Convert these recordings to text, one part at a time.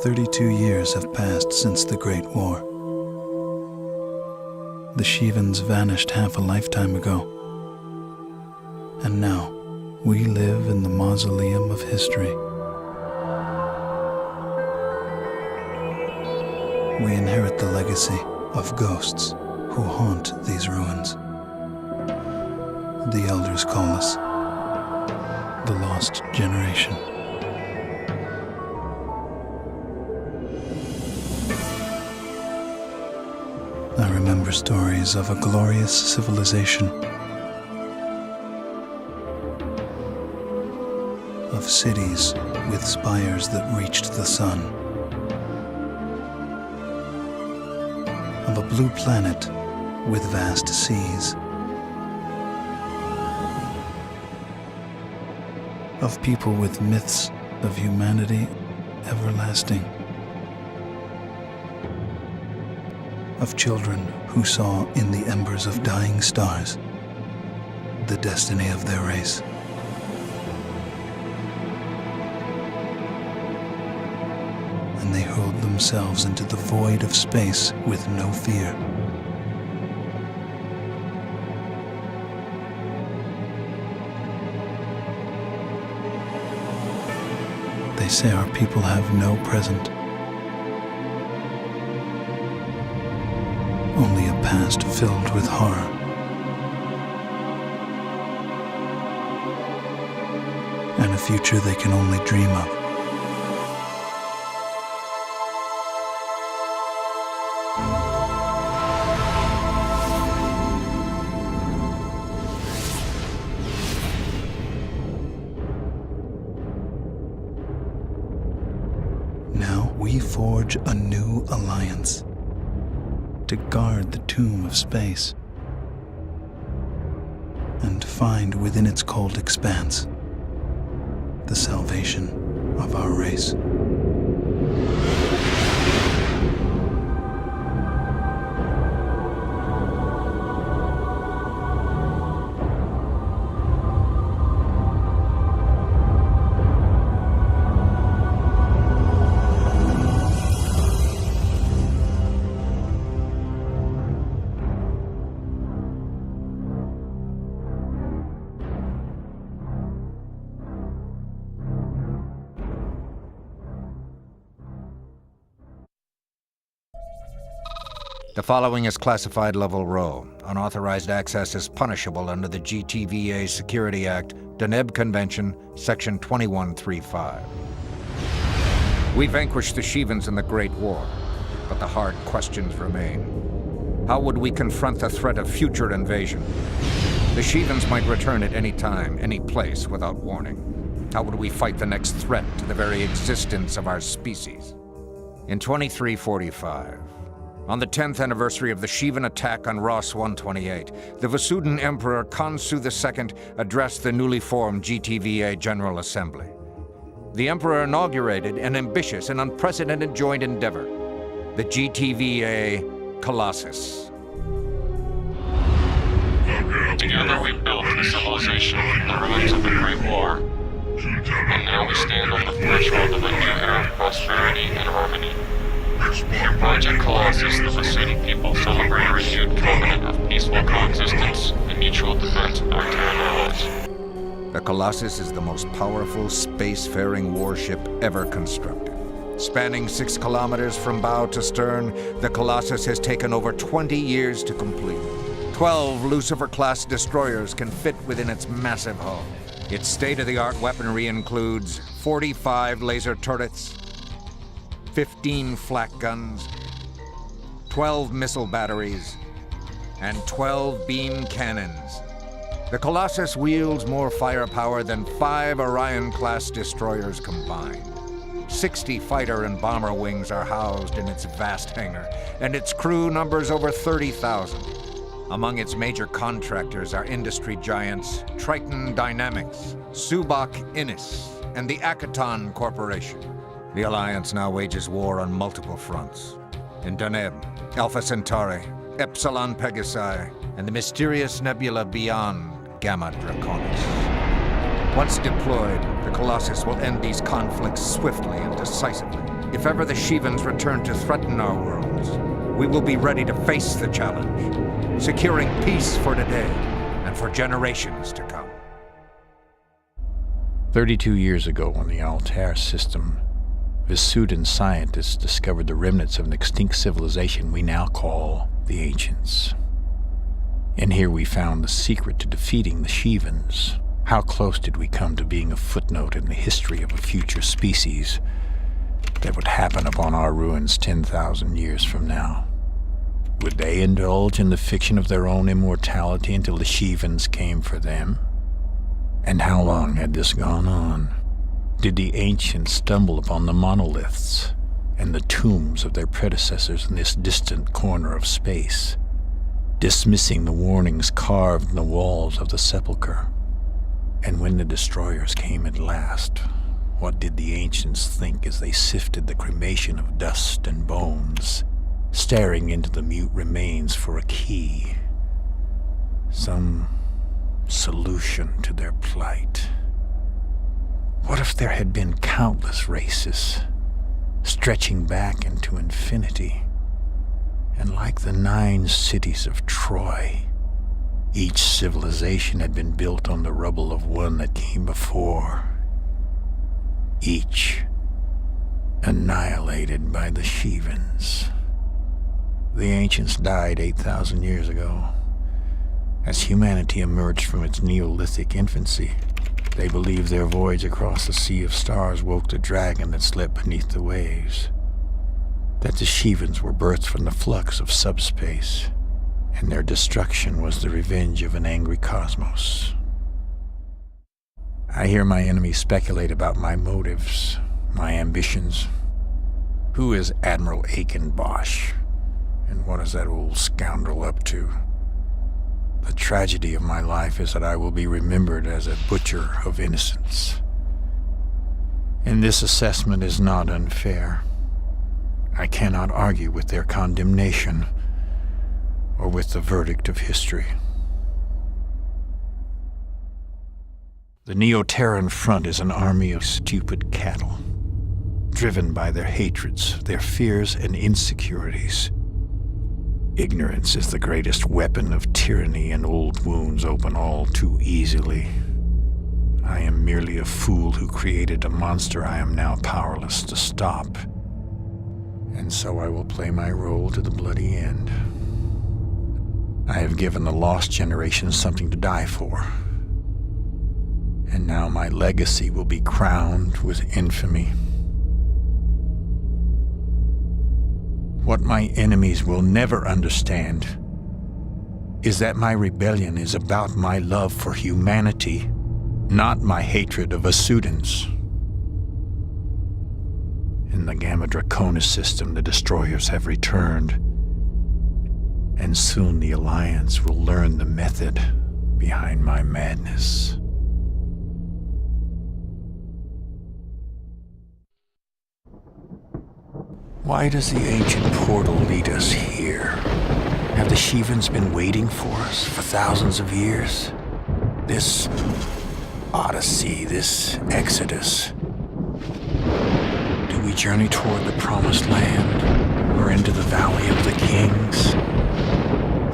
32 years have passed since the Great War. The Shivans vanished half a lifetime ago. And now, we live in the mausoleum of history. We inherit the legacy of ghosts who haunt these ruins. The elders call us the Lost Generation. I remember stories of a glorious civilization, of cities with spires that reached the sun, of a blue planet with vast seas, of people with myths of humanity everlasting, of children who saw in the embers of dying stars the destiny of their race. And they hurled themselves into the void of space with no fear. They say our people have no present, only a past filled with horror. And a future they can only dream of. Now we forge a new alliance to guard the tomb of space and find within its cold expanse the salvation of our race. The following is classified level Rho. Unauthorized access is punishable under the GTVA Security Act, Deneb Convention, Section 2135. We vanquished the Shivans in the Great War, but the hard questions remain. How would we confront the threat of future invasion? The Shivans might return at any time, any place, without warning. How would we fight the next threat to the very existence of our species? In 2345, on the 10th anniversary of the Shivan attack on Ross 128, the Vasudan Emperor Khonsu II addressed the newly formed GTVA General Assembly. The Emperor inaugurated an ambitious and unprecedented joint endeavor, the GTVA Colossus. Together we built a civilization in the ruins of the Great War, and now we stand on the threshold of a new era of prosperity and harmony. In Project Colossus, the Vasudan people celebrate a renewed covenant of peaceful coexistence and mutual defense of our Terran allies. The Colossus is the most powerful spacefaring warship ever constructed. Spanning 6 kilometers from bow to stern, the Colossus has taken over 20 years to complete. 12 Lucifer-class destroyers can fit within its massive hull. Its state-of-the-art weaponry includes 45 laser turrets, 15 flak guns, 12 missile batteries, and 12 beam cannons. The Colossus wields more firepower than 5 Orion-class destroyers combined. 60 fighter and bomber wings are housed in its vast hangar, and its crew numbers over 30,000. Among its major contractors are industry giants Triton Dynamics, Subak Innis, and the Akaton Corporation. The Alliance now wages war on multiple fronts. In Deneb, Alpha Centauri, Epsilon Pegasi, and the mysterious nebula beyond Gamma Draconis. Once deployed, the Colossus will end these conflicts swiftly and decisively. If ever the Shivans return to threaten our worlds, we will be ready to face the challenge, securing peace for today and for generations to come. 32 years ago on the Altair system, Visudan scientists discovered the remnants of an extinct civilization we now call the Ancients. And here we found the secret to defeating the Shivans. How close did we come to being a footnote in the history of a future species that would happen upon our ruins 10,000 years from now? Would they indulge in the fiction of their own immortality until the Shivans came for them? And how long had this gone on? Did the ancients stumble upon the monoliths and the tombs of their predecessors in this distant corner of space, dismissing the warnings carved in the walls of the sepulchre? And when the destroyers came at last, what did the ancients think as they sifted the cremation of dust and bones, staring into the mute remains for a key, some solution to their plight? What if there had been countless races, stretching back into infinity, and like the 9 cities of Troy, each civilization had been built on the rubble of one that came before, each annihilated by the Shivans? The ancients died 8,000 years ago. As humanity emerged from its Neolithic infancy, they believed their voyage across the sea of stars woke the dragon that slept beneath the waves, that the Shivans were birthed from the flux of subspace, and their destruction was the revenge of an angry cosmos. I hear my enemies speculate about my motives, my ambitions. Who is Admiral Aiken Bosch? And what is that old scoundrel up to? The tragedy of my life is that I will be remembered as a butcher of innocence. And this assessment is not unfair. I cannot argue with their condemnation or with the verdict of history. The Neo-Terran Front is an army of stupid cattle, driven by their hatreds, their fears and insecurities. Ignorance is the greatest weapon of tyranny, and old wounds open all too easily. I am merely a fool who created a monster I am now powerless to stop. And so I will play my role to the bloody end. I have given the lost generation something to die for. And now my legacy will be crowned with infamy. What my enemies will never understand is that my rebellion is about my love for humanity, not my hatred of Vasudans. In the Gamma Draconis system, the destroyers have returned, and soon the Alliance will learn the method behind my madness. Why does the ancient portal lead us here? Have the Shivans been waiting for us for thousands of years? This odyssey, this exodus. Do we journey toward the promised land or into the valley of the kings?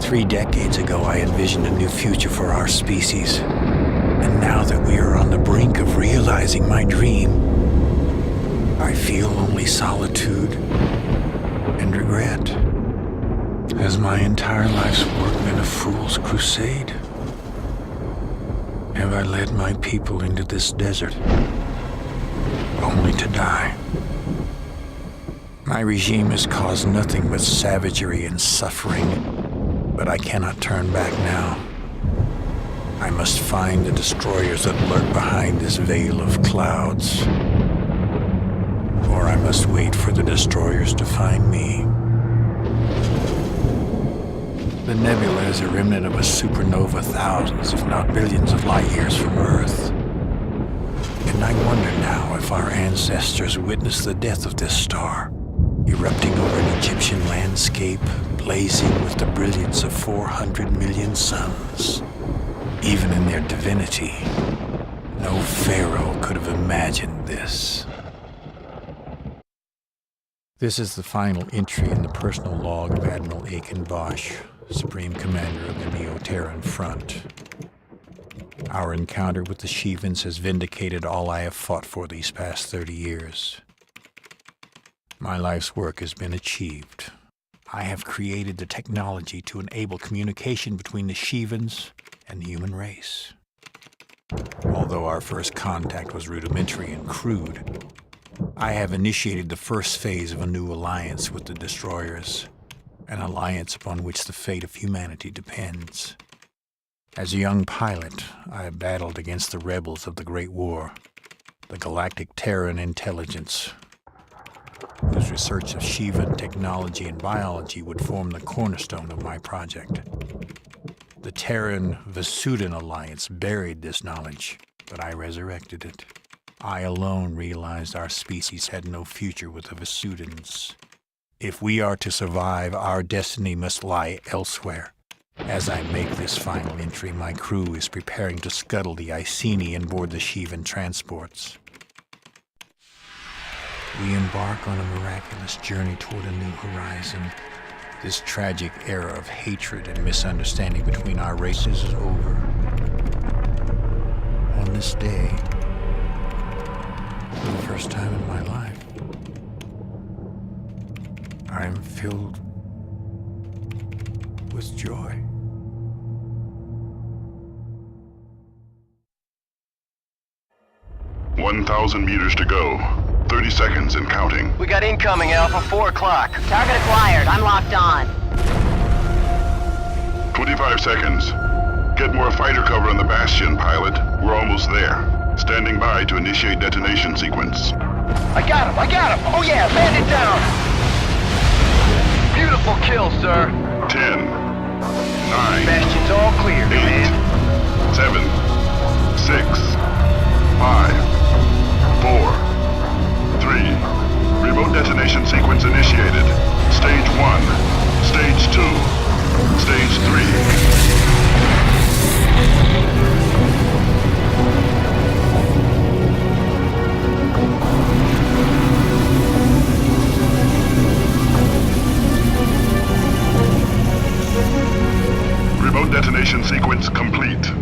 3 decades ago, I envisioned a new future for our species. And now that we are on the brink of realizing my dream, I feel only solitude and regret. Has my entire life's work been a fool's crusade? Have I led my people into this desert, only to die? My regime has caused nothing but savagery and suffering, but I cannot turn back now. I must find the destroyers that lurk behind this veil of clouds. Or I must wait for the destroyers to find me. The nebula is a remnant of a supernova thousands, if not billions of light years from Earth. And I wonder now if our ancestors witnessed the death of this star, erupting over an Egyptian landscape, blazing with the brilliance of 400 million suns. Even in their divinity, no pharaoh could have imagined this. This is the final entry in the personal log of Admiral Aiken Bosch, Supreme Commander of the Neo-Terran Front. Our encounter with the Shivans has vindicated all I have fought for these past 30 years. My life's work has been achieved. I have created the technology to enable communication between the Shivans and the human race. Although our first contact was rudimentary and crude, I have initiated the first phase of a new alliance with the destroyers, an alliance upon which the fate of humanity depends. As a young pilot, I battled against the rebels of the Great War, the Galactic Terran Intelligence, whose research of Shivan technology and biology would form the cornerstone of my project. The Terran-Vasudan alliance buried this knowledge, but I resurrected it. I alone realized our species had no future with the Vasudans. If we are to survive, our destiny must lie elsewhere. As I make this final entry, my crew is preparing to scuttle the Iceni and board the Shivan transports. We embark on a miraculous journey toward a new horizon. This tragic era of hatred and misunderstanding between our races is over. On this day, for the first time in my life, I am filled with joy. "1,000 meters to go. 30 seconds and counting. We got incoming, Alpha, 4 o'clock. Target acquired. I'm locked on. 25 seconds. Get more fighter cover on the Bastion, pilot. We're almost there. Standing by to initiate detonation sequence. I got him! Oh yeah, bandit down! Beautiful kill, sir. 10, 9, Bastion's all clear, 8, man. 7, 6, 5, 4, 3. Remote detonation sequence initiated. Stage 1, Stage 2, Stage 3. Remote detonation sequence complete.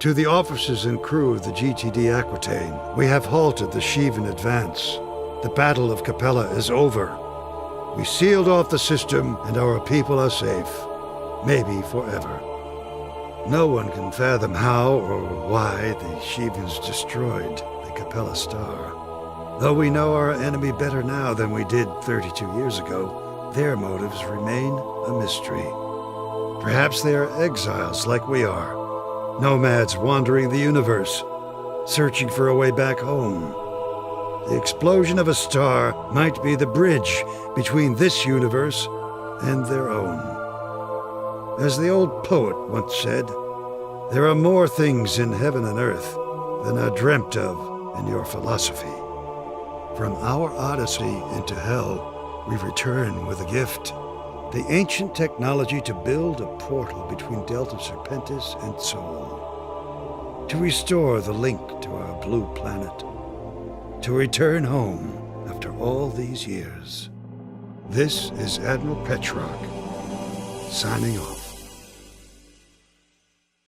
To the officers and crew of the GTD Aquitaine, we have halted the Sheevan advance. The Battle of Capella is over. We sealed off the system, and our people are safe. Maybe forever. No one can fathom how or why the Sheevans destroyed the Capella star. Though we know our enemy better now than we did 32 years ago, their motives remain a mystery. Perhaps they are exiles like we are, nomads wandering the universe, searching for a way back home. The explosion of a star might be the bridge between this universe and their own. As the old poet once said, there are more things in heaven and earth than are dreamt of in your philosophy. From our odyssey into hell, we return with a gift. The ancient technology to build a portal between Delta Serpentis and Sol. To restore the link to our blue planet. To return home after all these years. This is Admiral Petrock, signing off.